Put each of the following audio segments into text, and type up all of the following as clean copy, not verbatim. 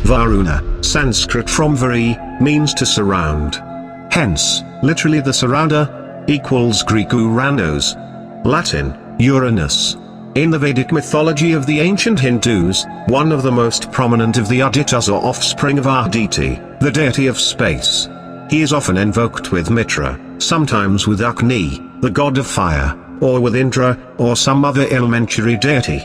Varuna, Sanskrit from vari, means to surround. Hence, literally the surrounder, equals Greek Uranos. Latin, Uranus. In the Vedic mythology of the ancient Hindus, one of the most prominent of the Adityas or offspring of Aditi, the deity of space. He is often invoked with Mitra, sometimes with Agni, the god of fire, or with Indra, or some other elementary deity.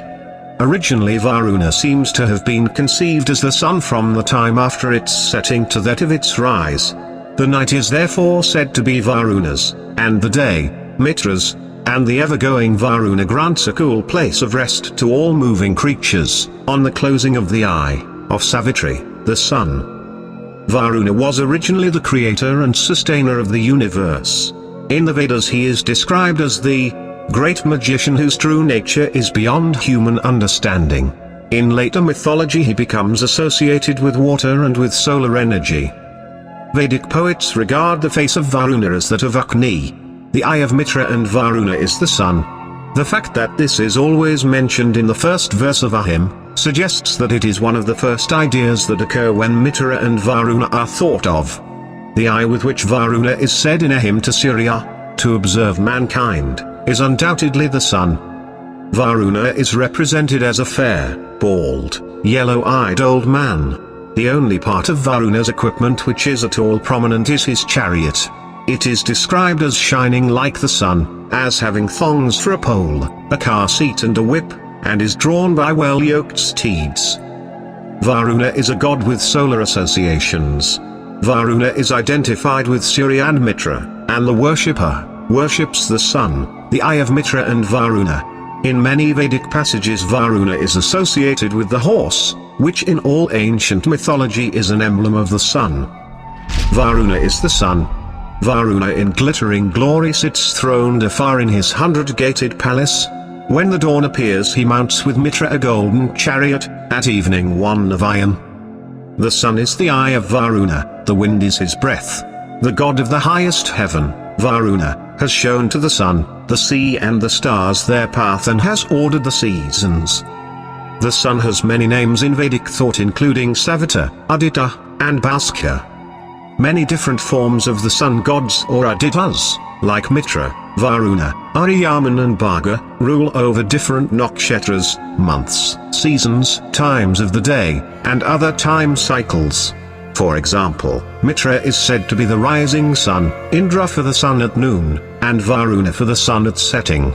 Originally Varuna seems to have been conceived as the sun from the time after its setting to that of its rise. The night is therefore said to be Varuna's, and the day, Mitra's, and the ever-going Varuna grants a cool place of rest to all moving creatures, on the closing of the eye, of Savitri, the sun. Varuna was originally the creator and sustainer of the universe. In the Vedas he is described as the great magician whose true nature is beyond human understanding. In later mythology he becomes associated with water and with solar energy. Vedic poets regard the face of Varuna as that of Agni. The eye of Mitra and Varuna is the sun. The fact that this is always mentioned in the first verse of a hymn, suggests that it is one of the first ideas that occur when Mitra and Varuna are thought of. The eye with which Varuna is said in a hymn to Surya, to observe mankind, is undoubtedly the sun. Varuna is represented as a fair, bald, yellow-eyed old man. The only part of Varuna's equipment which is at all prominent is his chariot. It is described as shining like the sun, as having thongs for a pole, a car seat and a whip, and is drawn by well-yoked steeds. Varuna is a god with solar associations. Varuna is identified with Surya and Mitra, and the worshipper worships the sun, the eye of Mitra and Varuna. In many Vedic passages Varuna is associated with the horse, which in all ancient mythology is an emblem of the sun. Varuna is the sun. Varuna in glittering glory sits throned afar in his 100-gated palace. When the dawn appears he mounts with Mitra a golden chariot, at evening one of iron. The sun is the eye of Varuna, the wind is his breath. The god of the highest heaven, Varuna, has shown to the sun, the sea and the stars their path and has ordered the seasons. The sun has many names in Vedic thought including Savita, Aditya, and Bhaskara. Many different forms of the sun gods or Adityas, like Mitra, Varuna, Aryaman and Bhaga, rule over different nakshatras, months, seasons, times of the day, and other time cycles. For example, Mitra is said to be the rising sun, Indra for the sun at noon, and Varuna for the sun at setting.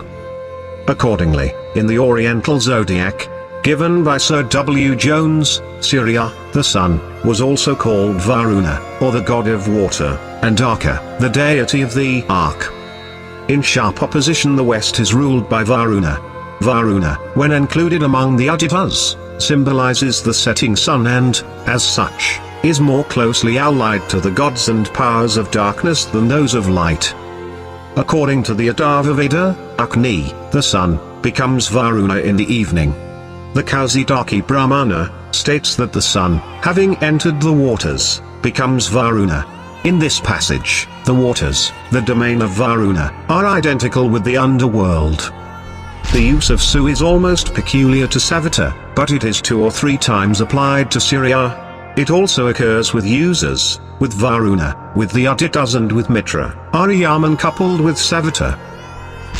Accordingly, in the Oriental zodiac, given by Sir W. Jones, Surya, the sun, was also called Varuna, or the god of water, and Arka, the deity of the ark. In sharp opposition the West is ruled by Varuna. Varuna, when included among the Adityas, symbolizes the setting sun and, as such, is more closely allied to the gods and powers of darkness than those of light. According to the Adharva Veda, Agni, the sun, becomes Varuna in the evening. The Kausidaki Brahmana states that the sun, having entered the waters, becomes Varuna. In this passage, the waters, the domain of Varuna, are identical with the underworld. The use of Su is almost peculiar to Savita, but it is 2 or 3 times applied to Surya. It also occurs with users, with Varuna, with the Adityas and with Mitra, Aryaman coupled with Savita.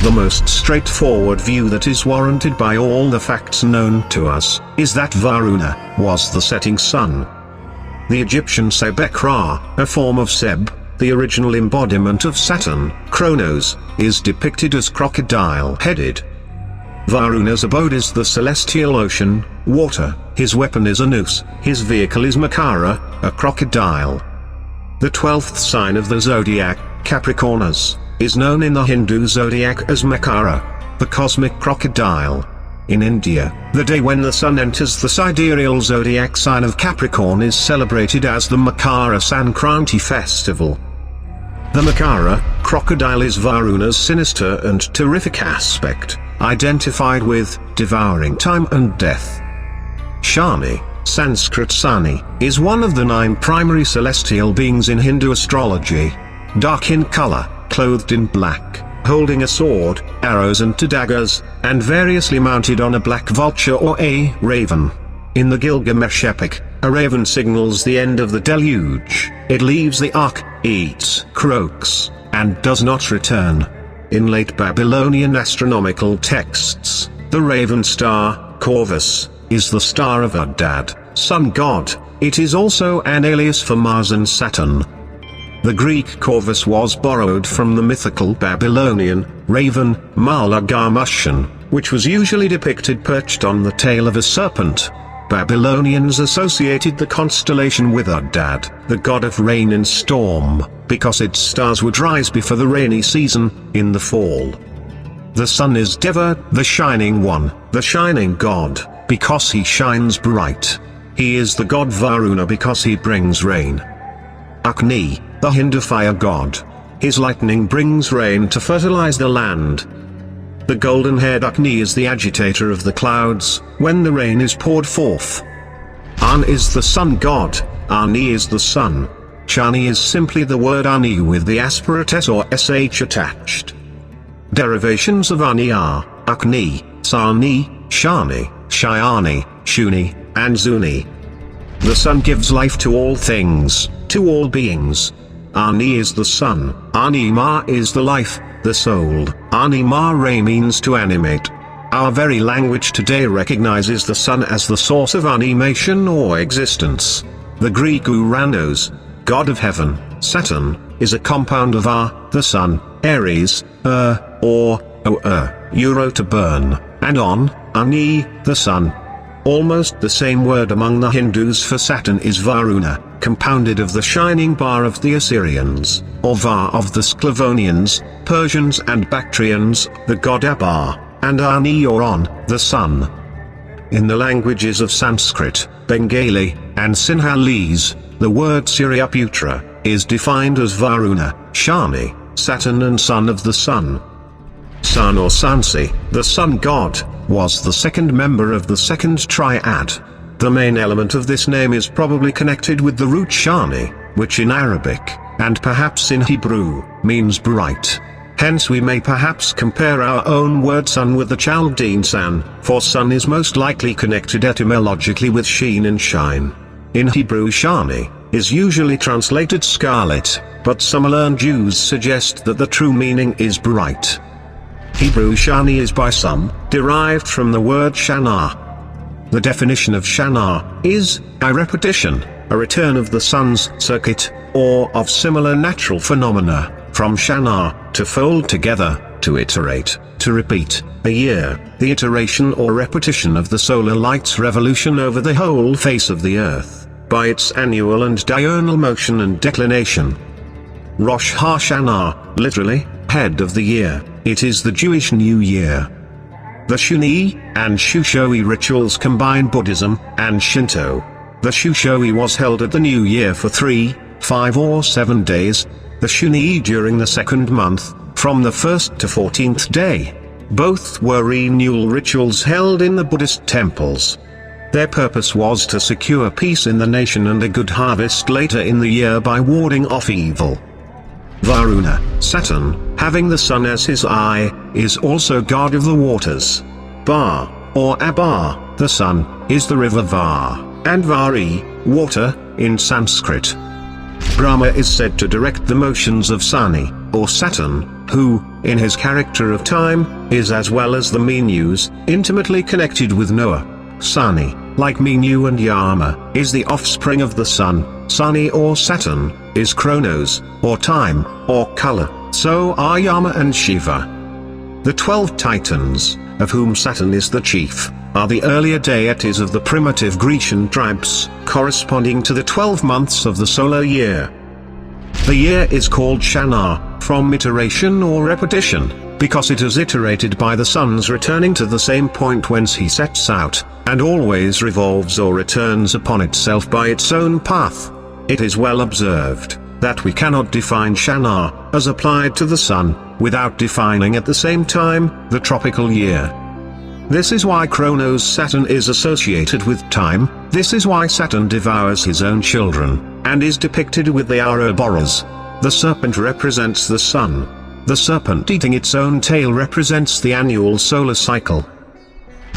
The most straightforward view that is warranted by all the facts known to us, is that Varuna was the setting sun. The Egyptian Sebek-Ra, a form of Seb, the original embodiment of Saturn, Kronos, is depicted as crocodile-headed. Varuna's abode is the celestial ocean, water, his weapon is a noose, his vehicle is Makara, a crocodile. The 12th sign of the zodiac, Capricornus, is known in the Hindu zodiac as Makara, the cosmic crocodile. In India, the day when the sun enters the sidereal zodiac sign of Capricorn is celebrated as the Makara Sankranti festival. The Makara crocodile is Varuna's sinister and terrific aspect, identified with devouring time and death. Shani, Sanskrit Sani, is one of the 9 primary celestial beings in Hindu astrology. Dark in color, clothed in black, holding a sword, arrows and 2 daggers, and variously mounted on a black vulture or a raven. In the Gilgamesh epic, a raven signals the end of the deluge. It leaves the ark, eats, croaks, and does not return. In late Babylonian astronomical texts, the raven star, Corvus, is the star of Adad, sun god. It is also an alias for Mars and Saturn. The Greek Corvus was borrowed from the mythical Babylonian raven, Malagamushan, which was usually depicted perched on the tail of a serpent. Babylonians associated the constellation with Adad, the god of rain and storm, because its stars would rise before the rainy season, in the fall. The sun is Deva, the shining one, the shining god, because he shines bright. He is the god Varuna because he brings rain. Agni, the Hindu fire god. His lightning brings rain to fertilize the land. The golden-haired Agni is the agitator of the clouds, when the rain is poured forth. An is the sun god, Ani is the sun. Shani is simply the word Ani with the aspirate S or SH attached. Derivations of Ani are, Agni, Sani, Shani, Shyani, Shuni, and Zuni. The sun gives life to all things, to all beings. Ani is the sun, Anima is the life, the soul. Animare means to animate. Our very language today recognizes the sun as the source of animation or existence. The Greek Uranos, god of heaven, Saturn, is a compound of the sun, Aries, or Euro to burn, and Ani, the sun. Almost the same word among the Hindus for Saturn is Varuna, compounded of the shining bar of the Assyrians, or Var of the Sclavonians, Persians and Bactrians, the god Abar, and Ani or the sun. In the languages of Sanskrit, Bengali, and Sinhalese, the word Suryaputra is defined as Varuna, Shani, Saturn and son of the sun. Sun or Sansi, the sun god, was the second member of the second triad. The main element of this name is probably connected with the root Shani, which in Arabic, and perhaps in Hebrew, means bright. Hence we may perhaps compare our own word sun with the Chaldean san, for sun is most likely connected etymologically with sheen and shine. In Hebrew Shani is usually translated scarlet, but some learned Jews suggest that the true meaning is bright. Hebrew Shani is by some derived from the word Shana. The definition of Shana is a repetition, a return of the sun's circuit, or of similar natural phenomena, from Shana, to fold together, to iterate, to repeat, a year, the iteration or repetition of the solar light's revolution over the whole face of the earth, by its annual and diurnal motion and declination. Rosh Hashanah, literally, head of the year, it is the Jewish New Year. The Shuni and Shushoi rituals combine Buddhism and Shinto. The Shushoi was held at the New Year for 3, 5 or 7 days, the Shuni during the second month, from the 1st to 14th day. Both were renewal rituals held in the Buddhist temples. Their purpose was to secure peace in the nation and a good harvest later in the year by warding off evil. Varuna, Saturn, having the sun as his eye, is also god of the waters. Bar, or Abar, the sun, is the river Var, and Vari, water, in Sanskrit. Brahma is said to direct the motions of Sani, or Saturn, who, in his character of time, is as well as the Menus, intimately connected with Noah. Sani, like Menu and Yama, is the offspring of the sun. Sani or Saturn, is Chronos, or time, or color, so are Yama and Shiva. The 12 Titans, of whom Saturn is the chief, are the earlier deities of the primitive Grecian tribes, corresponding to the 12 months of the solar year. The year is called Shana, from iteration or repetition, because it is iterated by the sun's returning to the same point whence he sets out, and always revolves or returns upon itself by its own path. It is well observed that we cannot define Shana, as applied to the sun, without defining at the same time the tropical year. This is why Chronos Saturn is associated with time, this is why Saturn devours his own children, and is depicted with the Ouroboros. The serpent represents the sun. The serpent eating its own tail represents the annual solar cycle.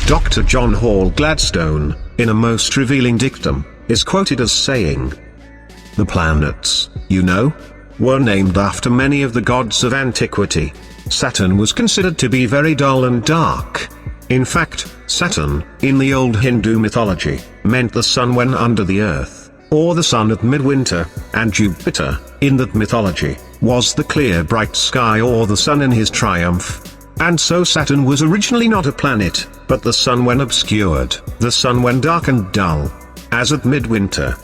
Dr. John Hall Gladstone, in a most revealing dictum, is quoted as saying, "The planets, you know, were named after many of the gods of antiquity. Saturn was considered to be very dull and dark. In fact, Saturn, in the old Hindu mythology, meant the sun when under the earth, or the sun at midwinter, and Jupiter, in that mythology, was the clear bright sky or the sun in his triumph. And so Saturn was originally not a planet, but the sun when obscured, the sun when dark and dull, as at midwinter."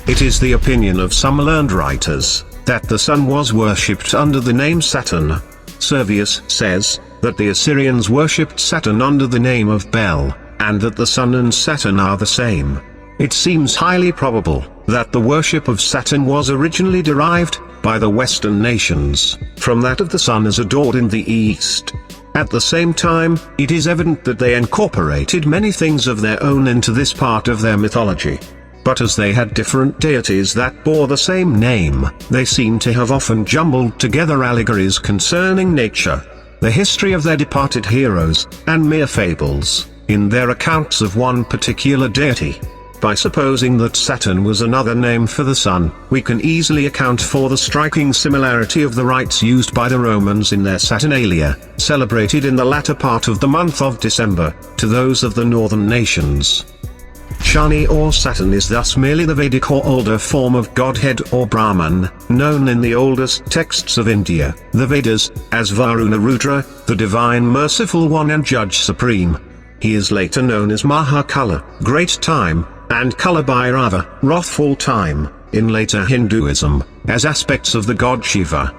It is the opinion of some learned writers, that the sun was worshipped under the name Saturn. Servius says, that the Assyrians worshipped Saturn under the name of Bel, and that the sun and Saturn are the same. It seems highly probable, that the worship of Saturn was originally derived, by the Western nations, from that of the sun as adored in the East. At the same time, it is evident that they incorporated many things of their own into this part of their mythology. But as they had different deities that bore the same name, they seem to have often jumbled together allegories concerning nature, the history of their departed heroes, and mere fables, in their accounts of one particular deity. By supposing that Saturn was another name for the sun, we can easily account for the striking similarity of the rites used by the Romans in their Saturnalia, celebrated in the latter part of the month of December, to those of the northern nations. Shani or Saturn is thus merely the Vedic or older form of Godhead or Brahman, known in the oldest texts of India, the Vedas, as Varuna Rudra, the Divine Merciful One and Judge Supreme. He is later known as Mahakala, Great Time, and Kalabhairava, Wrathful Time, in later Hinduism, as aspects of the god Shiva.